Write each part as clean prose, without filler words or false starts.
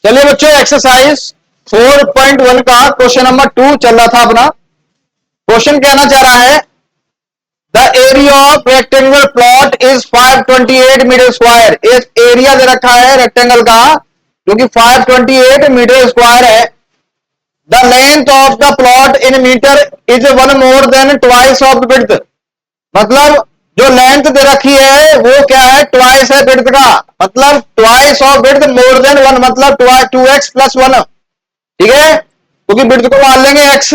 चलिए बच्चों, एक्सरसाइज 4.1 का क्वेश्चन नंबर 2 चल रहा था अपना। क्वेश्चन कहना चाह रहा है the area of rectangular plot is 528 metre square. एक एरिया दे रखा है रेक्टेंगल का जो कि 528 मीटर स्क्वायर है। The length of the plot in metre is one more than twice of width. मतलब जो लेंथ दे रखी है वो क्या है, ट्वाइस है विड्थ का, मतलब twice of width more than one, मतलब 2x प्लस 1। ठीक है, क्योंकि विड्थ को मान लेंगे x,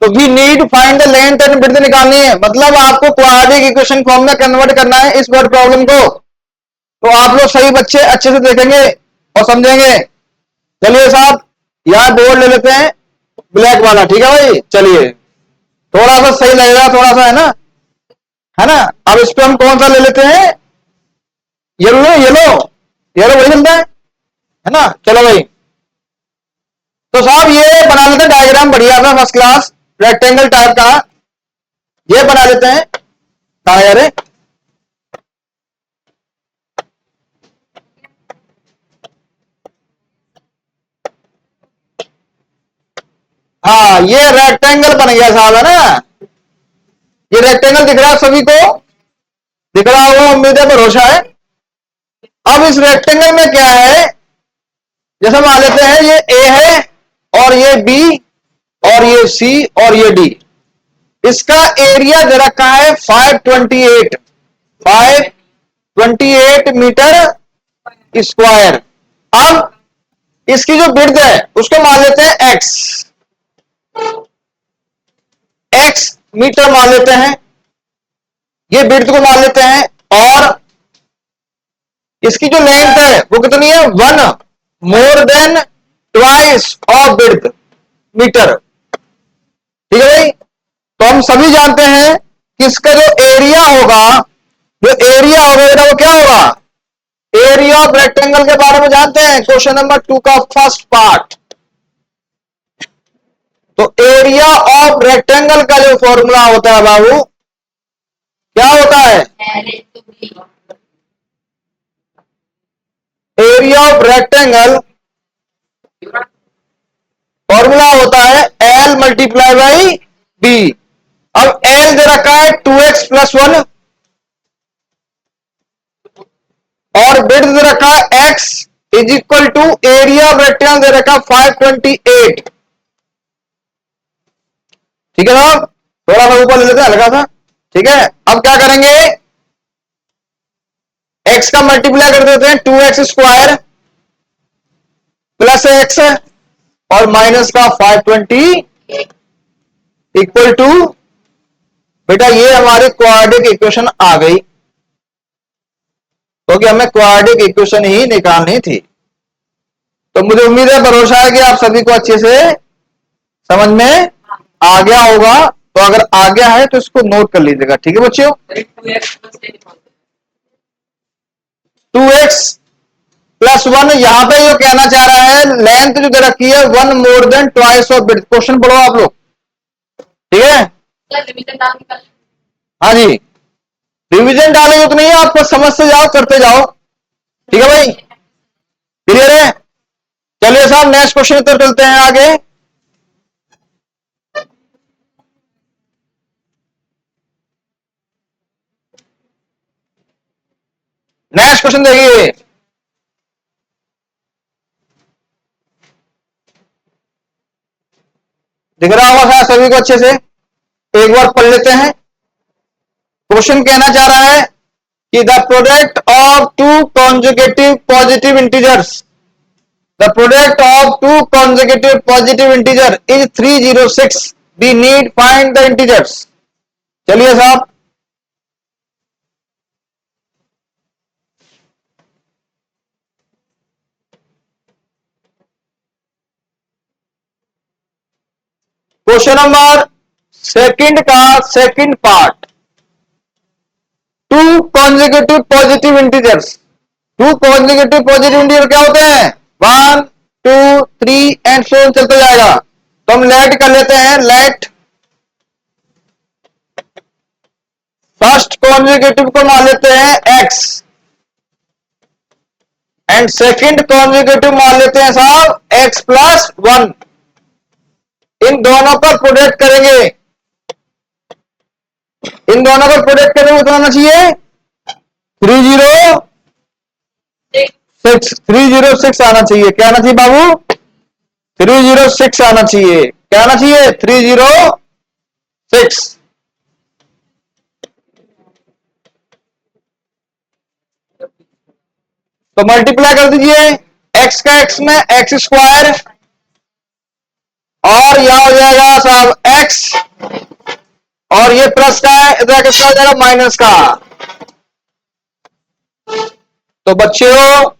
तो we need find the length and width निकालनी है। मतलब आपको क्वाड्रेटिक इक्वेशन फॉर्म में कन्वर्ट करना है इस वर्ड प्रॉब्लम को। तो आप लोग सही बच्चे अच्छे से देखेंगे और समझेंगे। चलिए साहब, यहां बोर्ड ले लेते हैं ब्लैक वाला। ठीक है भाई, चलिए थोड़ा सा सही लगेगा, थोड़ा सा है ना। अब इस पे हम कौन सा ले लेते हैं, येलो येलो येलो वही चलता है ना। चलो भाई, तो साहब ये बना लेते हैं डायग्राम, बढ़िया सा फर्स्ट क्लास रेक्टेंगल टाइप का ये बना लेते हैं। कहा यार, हाँ ये रेक्टेंगल बन गया साहब, है ना। ये रेक्टेंगल दिख रहा है सभी को, दिख रहा होगा, उम्मीद है, भरोसा है। अब इस रेक्टेंगल में क्या है, जैसे मान लेते हैं ये ए है और ये बी और ये सी और ये डी। इसका एरिया दे रखा है 528 मीटर स्क्वायर। अब इसकी जो विड्थ है उसको मान लेते हैं x मीटर मान लेते हैं, ये विड्थ को मान लेते हैं, और इसकी जो लेंथ है वो कितनी है, 1 more than twice of width metre. ठीक है भाई, तो हम सभी जानते हैं कि इसका जो एरिया होगा, वो क्या होगा, एरिया ऑफ रेक्टेंगल के बारे में जानते हैं, क्वेश्चन नंबर 2 का फर्स्ट पार्ट। तो एरिया ऑफ रेक्टेंगल का जो फॉर्मूला होता है बाबू, क्या होता है, एरिया ऑफ रेक्टेंगल फॉर्मूला होता है L मल्टीप्लाई बाई बी। अब L दे रखा है 2x प्लस 1 और विड्थ दे रखा है x is equal to area of rectangle दे रखा 528। ठीक है साहब, थोड़ा सा ऊपर ले लेते हैं हल्का सा। ठीक है, अब क्या करेंगे, x का मल्टीप्लाई कर देते हैं 2x स्क्वायर प्लस x और माइनस का 520 इक्वल टू, बेटा ये हमारी क्वाड्रेटिक इक्वेशन आ गई, क्योंकि हमें क्वाड्रेटिक इक्वेशन ही निकालनी थी। तो मुझे उम्मीद है, भरोसा है कि आप सभी को अच्छे से समझ में आ गया होगा। तो अगर आ गया है तो इसको नोट कर लीजिएगा। ठीक है बच्चों, 2x प्लस 1, यहां पे जो कहना चाह रहा है लेंथ जो दे रखी है 1 more than twice of width. Question पढ़ो आप लोग, ठीक है। हाँ जी, डिवीजन डालेंगे तो नहीं है, आपको समझ से जाओ, करते जाओ। ठीक है भाई, क्लियर है। चलिए साहब, नेक्स्ट क्वेश्चन की तरफ चलते हैं आगे। नेक्स्ट क्वेश्चन देखिए, दिख रहा होगा शायद सभी को अच्छे से, एक बार पढ़ लेते हैं। क्वेश्चन कहना चाह रहा है कि the product of two conjugative positive integers, the product of two conjugative positive integer is 306। We need find the integers. चलिए साहब, क्वेश्चन नंबर सेकंड का second part, two conjugative positive integers. Two conjugative positive integer क्या होते हैं, 1 2 3 and so चलते जाएगा। तो हम लेट कर लेते हैं, लेट फर्स्ट कॉन्जुगेटिव को मान लेते हैं x, एंड सेकंड कॉन्जिक्यूटिव मान लेते हैं साहब x+1। इन दोनों पर प्रोडक्ट करेंगे, इन दोनों पर प्रोडक्ट करेंगे तो आना चाहिए 306 आना चाहिए। क्या आना चाहिए बाबू? 306 आना चाहिए। क्या आना चाहिए? 306। तो मल्टीप्लाई कर दीजिए x का x में x² और यहां हो जाएगा साहब x और ये प्लस का है, इधर किसका हो जाएगा? माइनस का। तो बच्चों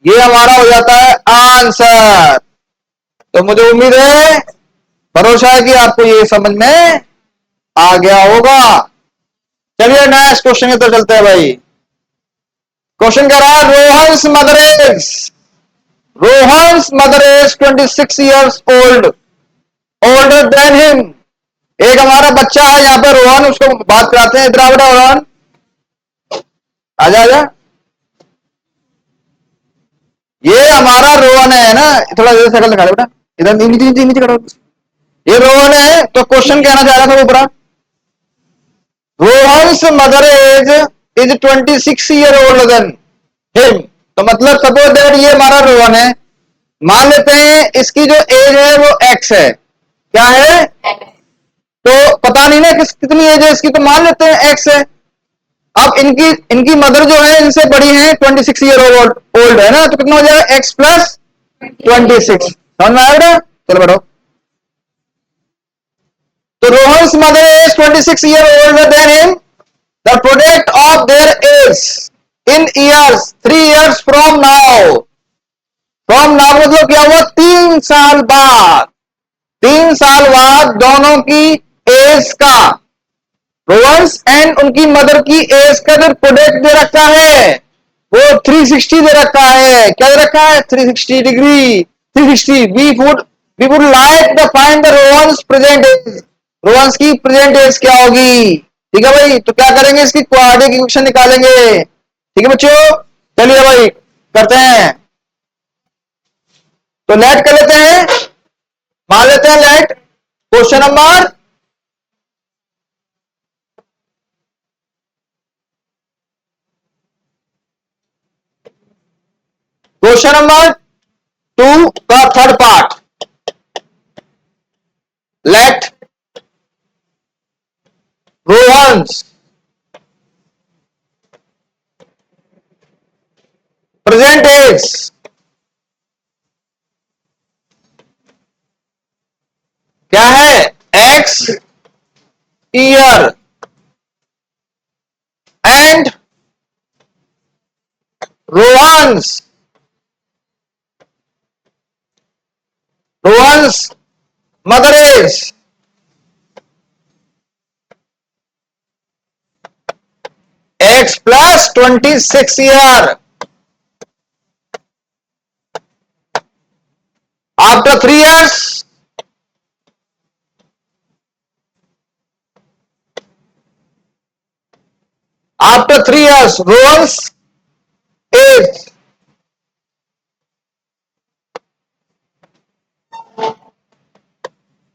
ये हमारा हो जाता है आंसर। तो मुझे उम्मीद है, भरोसा है कि आपको ये समझ में आ गया होगा। चलिए नेक्स्ट क्वेश्चन की तरफ चलते हैं भाई। क्वेश्चन कह रहा है Rohan's mother is 26 years older than him. एक हमारा बच्चा है यहाँ पे रोहन, उसको बात कराते हैं। इधर आ बेटा रोहन, आजा आजा। ये हमारा रोहन है ना, थोड़ा इधर शकल दिखा दे बेटा, इधर नीचे नीचे नीचे करो। ये रोहन है। तो क्वेश्चन कहना चाह रहा था ऊपर, Rohan's mother is 26 year old than him. तो मतलब सपोज दैट ये हमारा रोहन है, मान लेते हैं इसकी जो एज है वो एक्स है। क्या है? तो पता नहीं ना कितनी एज है इसकी, तो मान लेते हैं एक्स है। अब इनकी मदर जो है इनसे बड़ी है, 26 ईयर ओल्ड है ना, तो कितना हो जाएगा? x+26। समझ में आएगा? चलो बैठो। तो Rohan's mother is 26 year older than him. The product of their age in years 3 years from now मतलब क्या हुआ? 3 साल बाद। 3 साल बाद दोनों की एज का, रोहन्स एंड उनकी मदर की एज का जो प्रोडक्ट दे रखा है वो 360 दे रखा है। क्या दे रखा है? 360 degree, 360। We would like the find the Rohan's present age. Rohan's की प्रेजेंट एज क्या होगी? ठीक है भाई। तो क्या करेंगे? इसकी क्वाड्रेटिक इक्वेशन निकालेंगे। ठीक है बच्चों, चलिए भाई करते हैं। तो लेट कर लेते हैं, मान लेते हैं let. Question number question number 2 का third part. Let Rohan's present age क्या है? x year and Rohan's mother age x+26 year. After 3 years Rohan's age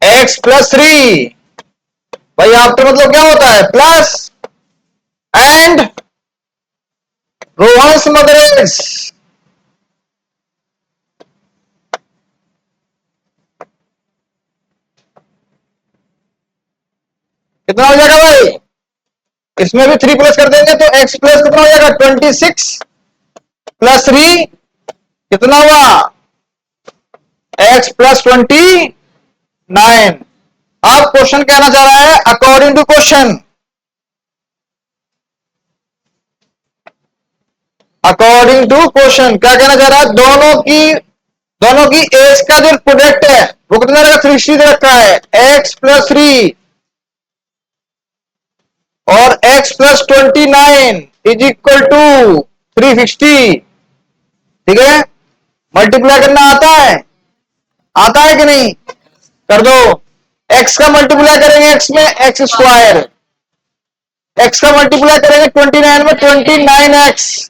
x+3। भाई आफ्टर मतलब क्या होता है? Plus. And Rohan's mother age कितना हो जाएगा भाई? इसमें भी 3 प्लस कर देंगे तो x प्लस कितना हो जाएगा? 26+3 कितना हुआ? x+29। अब क्वेश्चन कहना चाह रहा है अकॉर्डिंग टू क्वेश्चन, क्या कहना चाह रहा है? दोनों की एज का जो प्रोडक्ट है वो कितना रहेगा? 360 दे रखा है। x+3 और x+29 इज इक्वल टू 360। ठीक है, मल्टीप्लाई करना आता है? आता है कि नहीं? कर दो। x का मल्टीप्लाई करेंगे x में x², x का मल्टीप्लाई करेंगे 29 में 29x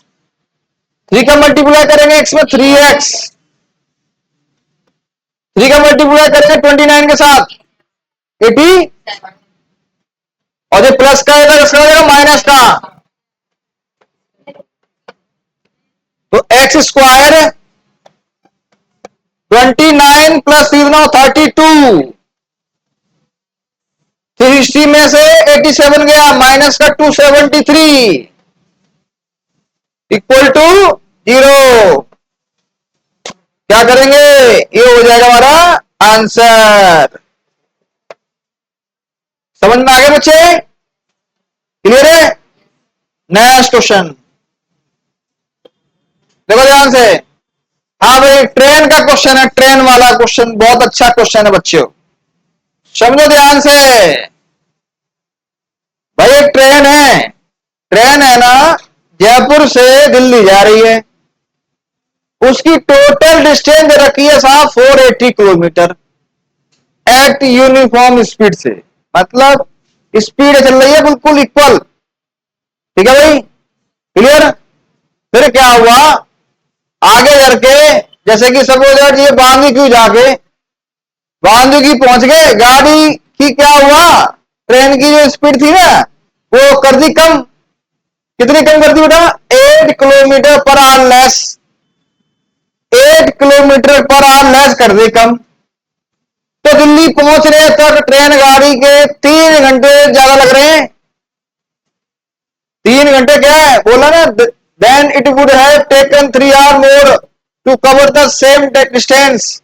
3 का मल्टीप्लाई करेंगे x में 3x, 3 का मल्टीप्लाई करेंगे 29 के साथ 80, और जो प्लस का है इसका हो जाएगा माइनस का, तो एक्स स्क्वायर 29 प्लस 32, 360 में से 87 गया, माइनस का 273 इक्वल टू 0। क्या करेंगे, ये हो जाएगा हमारा आंसर। समझ में आ गए बच्चे, क्लियर है? नेक्स्ट क्वेश्चन देखो ध्यान से। हाँ भाई, ट्रेन का क्वेश्चन है, ट्रेन वाला क्वेश्चन बहुत अच्छा क्वेश्चन है बच्चों, समझो ध्यान से। भाई एक ट्रेन है ना, जयपुर से दिल्ली जा रही है, उसकी टोटल डिस्टेंस रखी है साहब 480 किलोमीटर एट यूनिफॉर्म स्पीड से, मतलब स्पीड चल रही है बिल्कुल इक्वल, ठीक है भाई, क्लियर? फिर क्या हुआ, आगे करके जैसे कि सपोज दैट ये बांदी क्यों जाके बांदी की पहुंच गए, गाड़ी की क्या हुआ, ट्रेन की जो स्पीड थी ना वो कर दी कम, कितनी कम कर दी बेटा, 8 kilometre per hour less, 8 kilometre per hour less कर दी कम। तो दिल्ली पहुंचने तक ट्रेन गाड़ी के 3 घंटे ज्यादा लग रहे हैं, 3 घंटे क्या है बोला ना, then it would have taken 3 hour more to cover the same distance.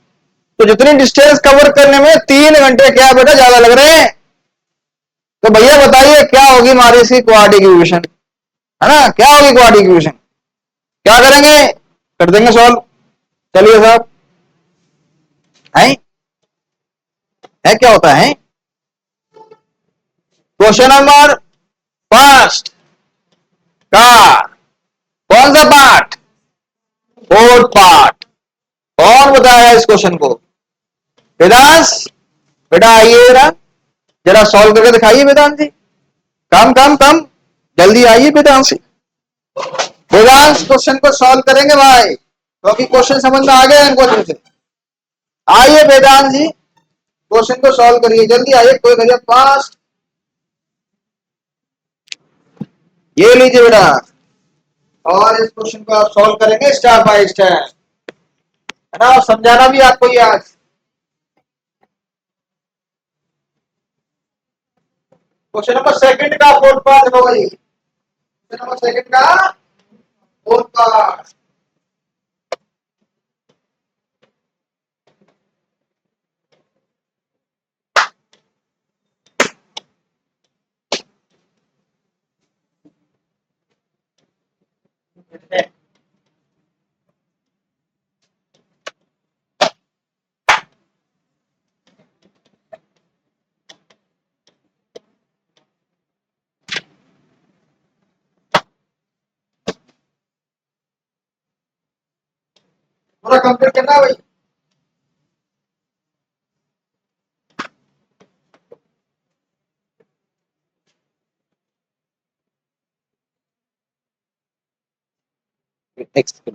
तो जितनी डिस्टेंस कवर करने में 3 घंटे क्या बेटा ज्यादा लग रहे हैं। तो भैया बताइए क्या होगी हमारी इसकी क्वाड्रेटिक इक्वेशन, है ना, क्या होगी क्वाड्रेटिक इक्वेशन, क्या करेंगे, कर देंगे सॉल्व। चलिए साहब, है क्या होता है, क्वेश्चन नंबर फर्स्ट का कौन सा पार्ट, फोर्थ पार्ट, कौन बताया इस क्वेश्चन को, वेदांश, बेटा आइए जरा, जरा सॉल्व करके दिखाइए वेदांत जी, कम कम कम, जल्दी आइए वेदांश जी, वेदांश क्वेश्चन को सॉल्व करेंगे भाई, क्योंकि क्वेश्चन समझ में आ गया इनको अच्छे से। आइए वेदांत जी, क्वेश्चन को सॉल्व करिए, जल्दी आइए, कोई करिए फास्ट, ये लीजिए बेटा, और इस क्वेश्चन को आप सॉल्व करेंगे स्टेप बाय स्टेप, है ना, और समझाना भी आपको ये आज। क्वेश्चन नंबर सेकंड का फोर्थ पार्ट होगा ये, क्वेश्चन नंबर सेकंड का फोर्थ पार्ट। पूरा कंप्लीट करना है भाई। नेक्स्ट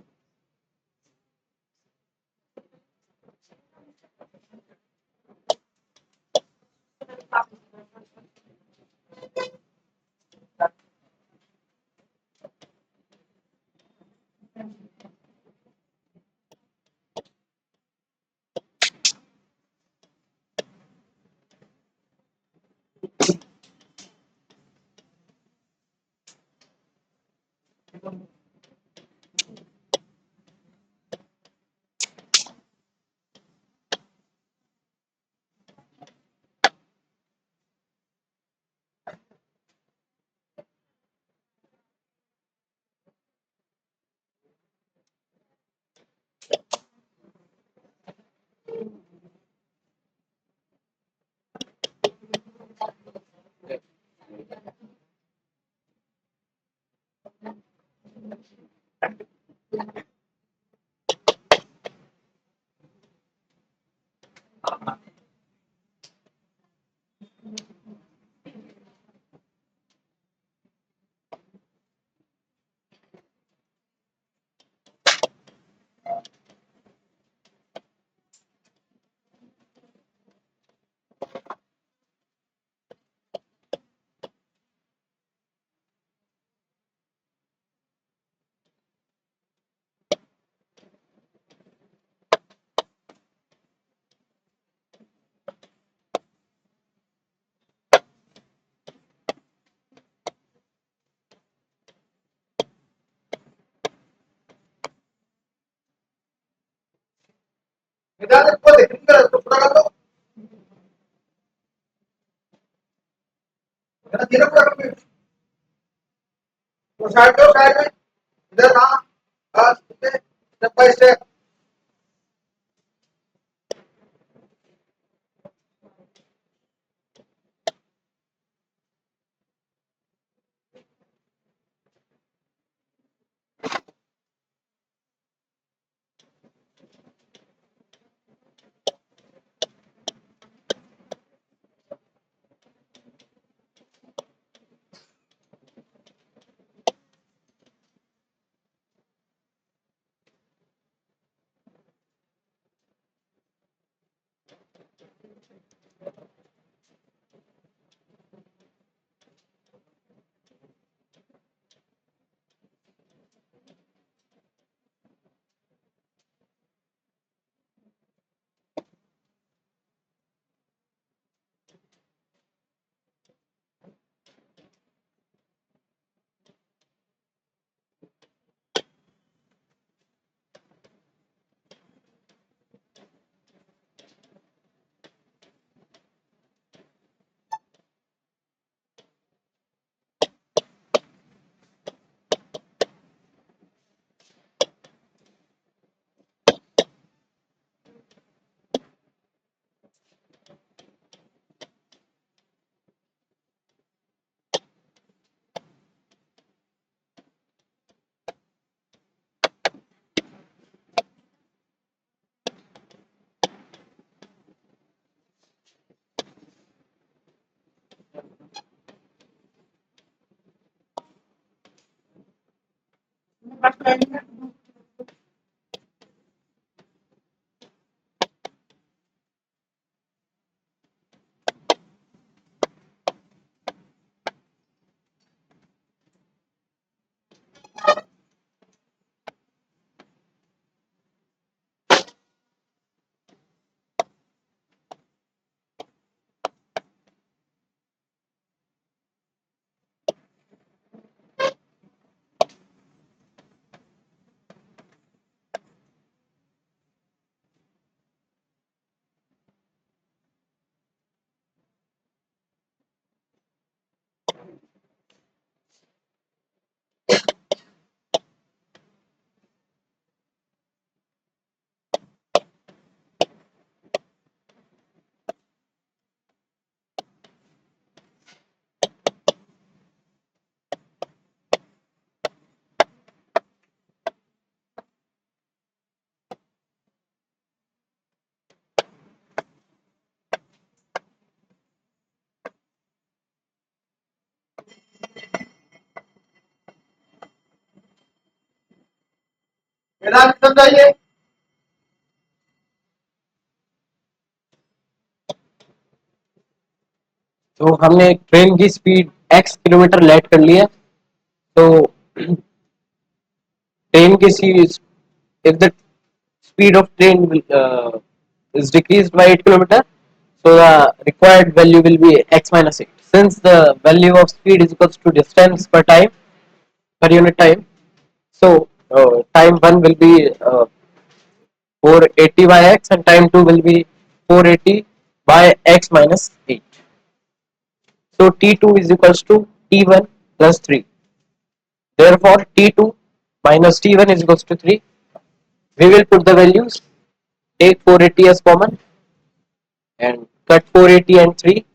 समझाइए। तो हमने ट्रेन की स्पीड x किलोमीटर लेट कर लिया। तो ट्रेन की if the speed of train is decreased by 8 kilometer, so the required value will be x minus 8. Since the value of speed is equals to distance per unit time, so time 1 will be 480 by x and time 2 will be 480 by x minus 8. So t2 is equals to t1 plus 3. Therefore t2 minus t1 is equals to 3. We will put the values, take 480 as common and cut 480 and 3,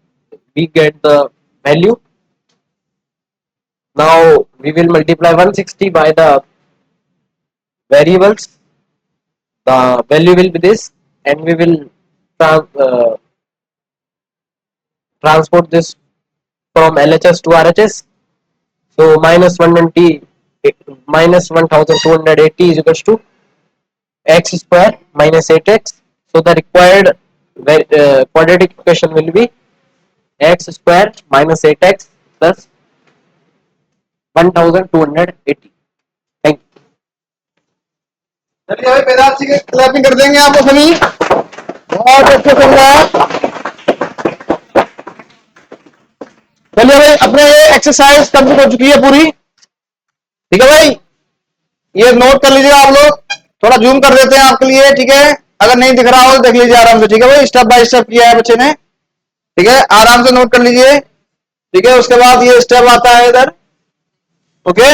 we get the value. Now we will multiply 160 by the variables, the value will be this, and we will transport this from LHS to RHS. So minus 120 minus 1280 is equals to x square minus 8x. So the required quadratic equation will be x square minus 8x plus 1280. Thank you. चलिए भाई बेदार जी के clapping कर देंगे आपको सभी, बहुत अच्छे चल रहा है। चलिए भाई अपने ये एक्सरसाइज कंप्लीट हो चुकी है पूरी, ठीक है भाई, ये नोट कर लीजिएगा आप लोग, थोड़ा जूम कर देते हैं आपके लिए, ठीक है। अगर नहीं दिख रहा हो तो देख लीजिए आराम से, ठीक है भाई, स्टेप बाय स्टेप किया है बच्चे ने, ठीक है, आराम से नोट कर लीजिए, ठीक है। उसके बाद ये स्टेप आता है इधर, ओके,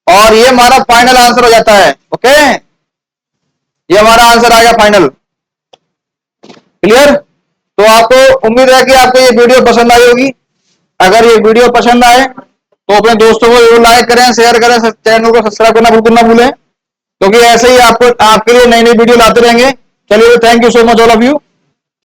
और ये हमारा फाइनल आंसर हो जाता है, ओके, ये हमारा आंसर आ गया फाइनल। क्लियर? तो आपको उम्मीद है कि आपको ये वीडियो पसंद आई होगी। अगर ये वीडियो पसंद आए तो अपने दोस्तों को जरूर लाइक करें, शेयर करें, चैनल को सब्सक्राइब करना बिल्कुल ना भूलें, क्योंकि ऐसे ही आपको आपके लिए नई नई वीडियो लाते रहेंगे। चलिए, thank you so much all of you.